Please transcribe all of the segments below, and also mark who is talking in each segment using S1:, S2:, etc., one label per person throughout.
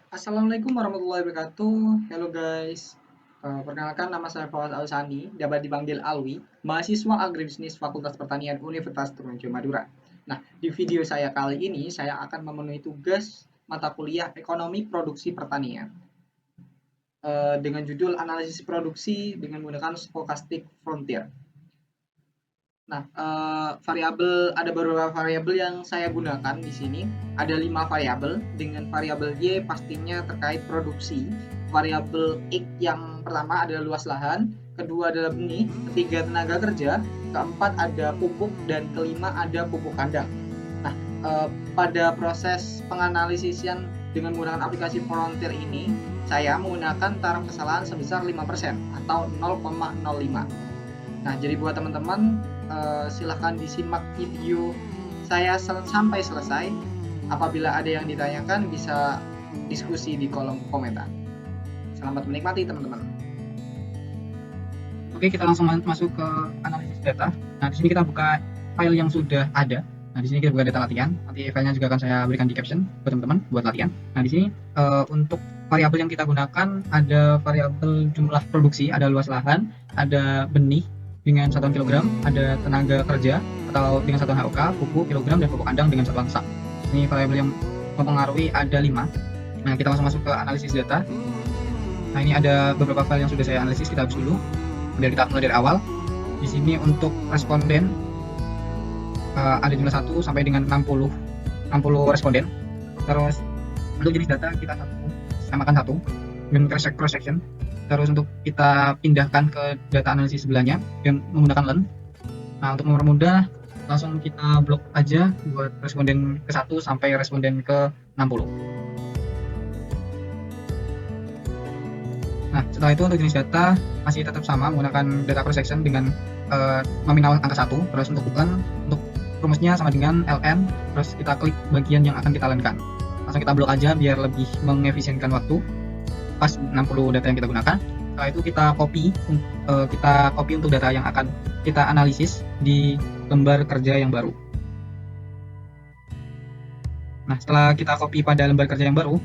S1: Assalamualaikum warahmatullahi wabarakatuh. Halo guys. Perkenalkan nama saya Fawaz Alsani, dapat dipanggil Alwi, mahasiswa agribisnis Fakultas Pertanian Universitas Trunojoyo Madura. Nah, di video saya kali ini saya akan memenuhi tugas mata kuliah Ekonomi Produksi Pertanian dengan judul Analisis Produksi dengan menggunakan Stochastic Frontier. Nah, ada beberapa variabel yang saya gunakan di sini. Ada 5 variabel. Dengan variabel Y pastinya terkait produksi. Variabel X yang pertama adalah luas lahan, kedua adalah benih, ketiga tenaga kerja, keempat ada pupuk, dan kelima ada pupuk kandang. Nah, pada proses penganalisisan dengan menggunakan aplikasi Frontier ini, saya menggunakan taraf kesalahan sebesar 5% atau 0,05. Nah, jadi buat teman-teman, silahkan disimak video saya sampai selesai. Apabila ada yang ditanyakan, bisa diskusi di kolom komentar. Selamat menikmati, teman-teman.
S2: Oke, kita langsung masuk ke analisis data. Nah, di sini kita buka file yang sudah ada. Nah, di sini kita buka data latihan. Nanti filenya juga akan saya berikan di caption buat teman-teman buat latihan. Nah, di sini untuk variabel yang kita gunakan ada variabel jumlah produksi, ada luas lahan, ada benih dengan satuan kilogram, ada tenaga kerja atau dengan satuan HOK, pupuk kilogram, dan pupuk kandang dengan satuan sak. Ini variabel yang mempengaruhi ada 5. Nah, kita langsung masuk ke analisis data. Nah, ini ada beberapa file yang sudah saya analisis, kita hapus dulu. Biar kita mulai dari awal. Di sini untuk responden ada jumlah 1 sampai dengan 60 responden. Terus untuk jenis data kita samakan 1 dengan cross section. Terus untuk kita pindahkan ke data analisis sebelahnya dengan menggunakan learn. Nah, untuk mempermudah langsung kita blok aja buat responden ke 1 sampai responden ke 60. Nah, setelah itu untuk jenis data masih tetap sama menggunakan data cross section dengan nominal angka 1. Terus untuk learn, untuk rumusnya sama dengan ln, terus kita klik bagian yang akan kita learn-kan. Langsung kita blok aja biar lebih mengefisienkan waktu. Pas 60 data yang kita gunakan. Setelah itu kita copy untuk data yang akan kita analisis di lembar kerja yang baru. Nah, setelah kita copy pada lembar kerja yang baru,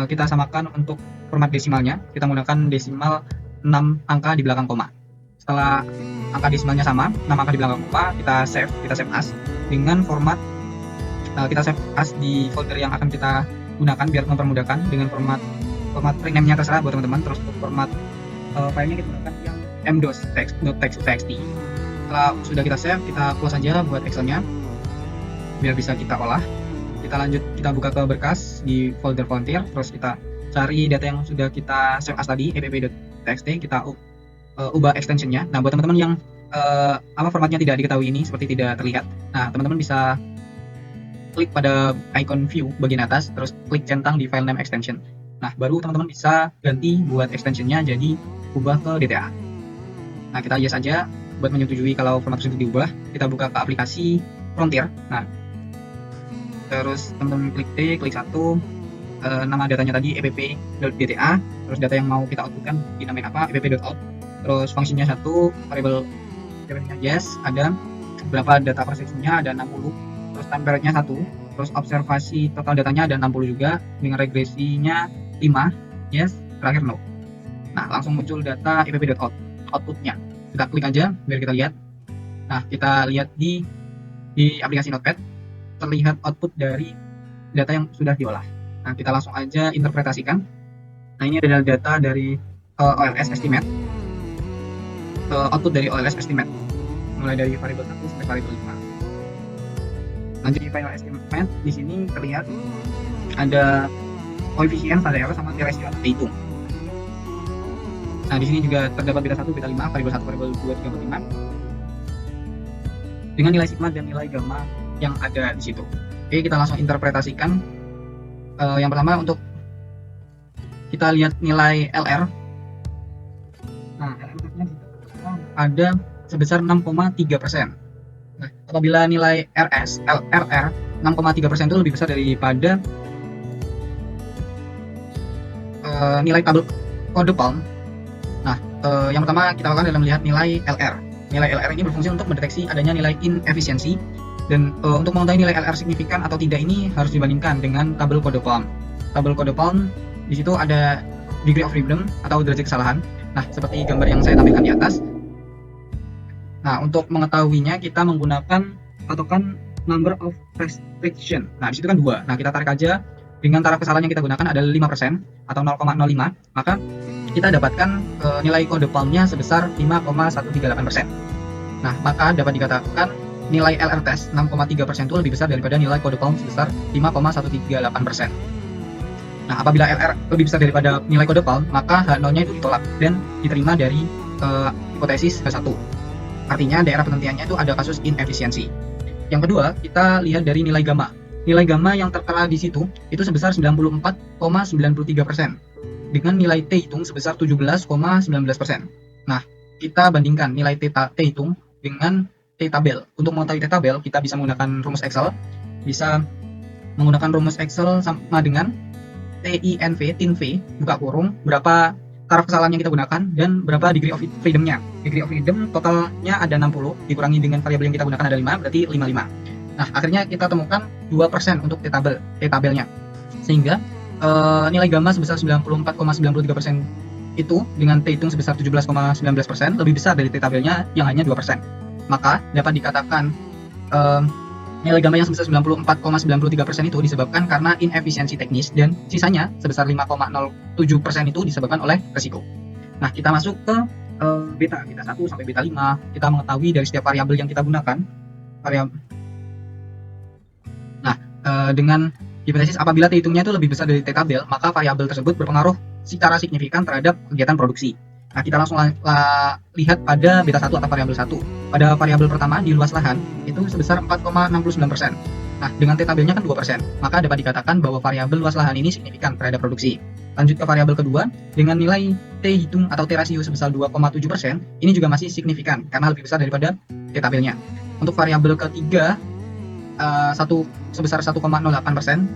S2: kita samakan untuk format desimalnya. Kita menggunakan desimal 6 angka di belakang koma. Setelah angka desimalnya sama, 6 angka di belakang koma, kita save as dengan format kita save as di folder yang akan kita gunakan biar mempermudahkan dengan format rename-nya terserah buat teman-teman. Terus untuk format filenya kita gunakan yang m.text.txt. Setelah sudah kita save, kita close aja buat Excel-nya biar bisa kita olah. Kita buka ke berkas di folder Frontier, terus kita cari data yang sudah kita save as tadi, epp.txt, kita ubah extension-nya. Nah, buat teman-teman yang formatnya tidak diketahui ini seperti tidak terlihat, nah teman-teman bisa klik pada icon view bagian atas, terus klik centang di file name extension. Nah, baru teman-teman bisa ganti buat extension-nya jadi ubah ke DTA. Nah, kita yes aja buat menyetujui kalau format tersebut diubah. Kita buka ke aplikasi Frontier. Nah, terus teman-teman klik 1, nama datanya tadi epp.dta, terus data yang mau kita outputkan dinamain apa, epp.out, terus fungsinya 1, variable yes, ada berapa data prosesnya, ada 60, terus time period-nya 1, terus observasi total datanya ada 60 juga, dengan regresinya 5, yes, terakhir no. Nah, langsung muncul data epp.out, outputnya. Kita klik aja biar kita lihat. Nah, kita lihat di aplikasi Notepad terlihat output dari data yang sudah diolah. Nah, kita langsung aja interpretasikan. Nah, ini adalah data dari OLS estimate. Output dari OLS estimate mulai dari variabel 1 sampai variabel 5. Lanjut di final estimate, di sini terlihat ada koefisien pada error sama rasio yang dihitung. Nah, di sini juga terdapat beta 1, beta 5, variabel 1, variabel 2, 3, 4, 5 dengan nilai sigma dan nilai gamma yang ada di situ. Oke, kita langsung interpretasikan. Yang pertama untuk kita lihat nilai LR. Nah, LR-nya ada sebesar 6,3%. Nah, apabila nilai LRR 6,3% itu lebih besar daripada nilai tabel kode PALM. Nah, yang pertama kita lakukan adalah melihat nilai LR. Nilai LR ini berfungsi untuk mendeteksi adanya nilai inefisiensi. Dan untuk mengetahui nilai LR signifikan atau tidak ini harus dibandingkan dengan tabel kode PALM. Tabel kode PALM Di situ ada degree of freedom atau derajat kesalahan. Nah, seperti gambar yang saya tampilkan di atas. Nah, untuk mengetahuinya kita menggunakan patokan number of restriction. Nah, di situ kan 2. Nah, kita tarik aja dengan taraf kesalahan yang kita gunakan adalah 5% atau 0,05, maka kita dapatkan nilai kode palmnya sebesar 5,138%. Nah, maka dapat dikatakan nilai LR test 6,3% itu lebih besar daripada nilai kode palm sebesar 5,138%. Nah, apabila LR lebih besar daripada nilai kode palm, maka H0-nya itu ditolak dan diterima dari hipotesis H1. Artinya daerah penelitiannya itu ada kasus inefisiensi. Yang kedua, kita lihat dari nilai gamma. Nilai gamma yang tertera di situ itu sebesar 94,93% dengan nilai T hitung sebesar 17,19%. Nah, kita bandingkan nilai T hitung dengan T tabel. Untuk mengetahui T tabel, kita bisa menggunakan rumus Excel. Bisa menggunakan rumus Excel sama dengan TINV, buka kurung, berapa taraf kesalahan yang kita gunakan dan berapa degree of freedom-nya. Degree of freedom totalnya ada 60, dikurangi dengan variabel yang kita gunakan ada 5, berarti 55. Nah, akhirnya kita temukan 2% untuk T-tabelnya. Sehingga nilai gamma sebesar 94,93% itu dengan T hitung sebesar 17,19% lebih besar dari T-tabelnya yang hanya 2%. Maka dapat dikatakan nilai gamma yang sebesar 94,93% itu disebabkan karena inefisiensi teknis dan sisanya sebesar 5,07% itu disebabkan oleh resiko. Nah, kita masuk ke beta 1 sampai beta 5. Kita mengetahui dari setiap variabel yang kita gunakan. Nah, dengan hipotesis apabila T hitungnya itu lebih besar dari T tabel, maka variabel tersebut berpengaruh secara signifikan terhadap kegiatan produksi. Nah, kita langsung lihat pada beta 1 atau variabel 1. Pada variabel pertama di luas lahan itu sebesar 4,69%. Nah, dengan T tabelnya kan 2%, maka dapat dikatakan bahwa variabel luas lahan ini signifikan terhadap produksi. Lanjut ke variabel kedua, dengan nilai T hitung atau T rasio sebesar 2,7%, ini juga masih signifikan karena lebih besar daripada T tabelnya. Untuk variabel ketiga, sebesar 1,08%.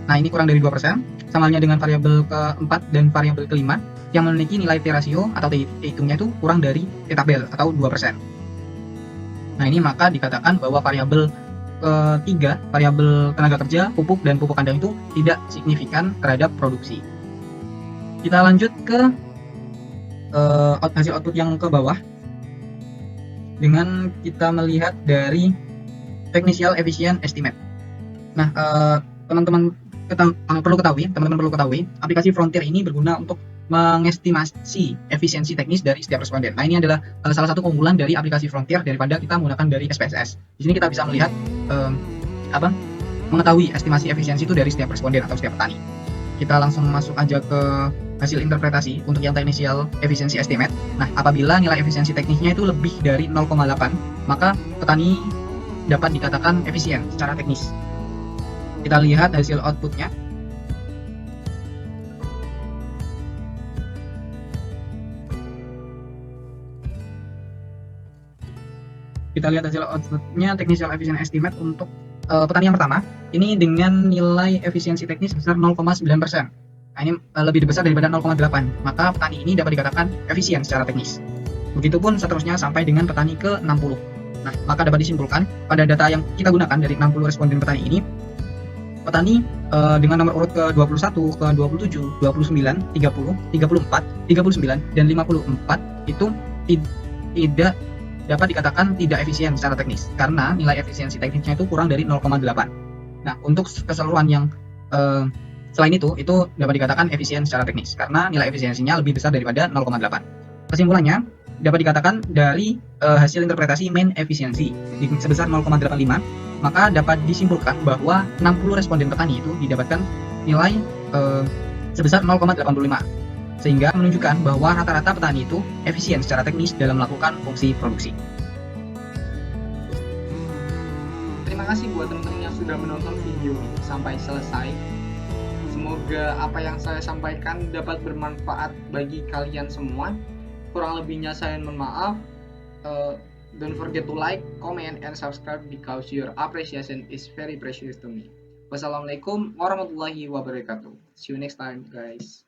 S2: Nah, ini kurang dari 2%. Sama halnya dengan variabel keempat dan variabel kelima yang memiliki nilai T rasio atau T hitungnya itu kurang dari T tabel atau 2%. Nah, ini maka dikatakan bahwa variabel ketiga, variabel tenaga kerja, pupuk, dan pupuk kandang itu tidak signifikan terhadap produksi. Kita lanjut ke hasil output yang ke bawah dengan kita melihat dari technical efficient estimate. Nah, teman-teman perlu ketahui, aplikasi Frontier ini berguna untuk mengestimasi efisiensi teknis dari setiap responden. Nah, ini adalah salah satu keunggulan dari aplikasi Frontier daripada kita menggunakan dari SPSS. Di sini kita bisa melihat mengetahui estimasi efisiensi itu dari setiap responden atau setiap petani. Kita langsung masuk aja ke hasil interpretasi untuk yang technical efficiency estimate. Nah, apabila nilai efisiensi teknisnya itu lebih dari 0,8, maka petani dapat dikatakan efisien secara teknis. Kita lihat hasil outputnya. Kita lihat hasil outputnya technical efficient estimate untuk petani yang pertama. Ini dengan nilai efisiensi teknis sebesar 0,9%. Nah, ini lebih besar daripada 0,8. Maka petani ini dapat dikatakan efisien secara teknis. Begitupun seterusnya sampai dengan petani ke-60. Nah, maka dapat disimpulkan pada data yang kita gunakan dari 60 responden petani ini, petani dengan nomor urut ke-21, ke-27, 29, 30, 34, 39, dan 54 itu tidak dapat dikatakan tidak efisien secara teknis karena nilai efisiensi teknisnya itu kurang dari 0,8. Nah, untuk keseluruhan yang selain itu dapat dikatakan efisien secara teknis karena nilai efisiensinya lebih besar daripada 0,8. Kesimpulannya, dapat dikatakan dari hasil interpretasi mean efisiensi sebesar 0,85, maka dapat disimpulkan bahwa 60 responden petani itu didapatkan nilai sebesar 0,85, sehingga menunjukkan bahwa rata-rata petani itu efisien secara teknis dalam melakukan fungsi produksi.
S1: Terima kasih buat teman-teman yang sudah menonton video ini sampai selesai. Semoga apa yang saya sampaikan dapat bermanfaat bagi kalian semua. Kurang lebihnya saya mohon maaf. Don't forget to like, comment, and subscribe because your appreciation is very precious to me. Wassalamualaikum warahmatullahi wabarakatuh. See you next time, guys.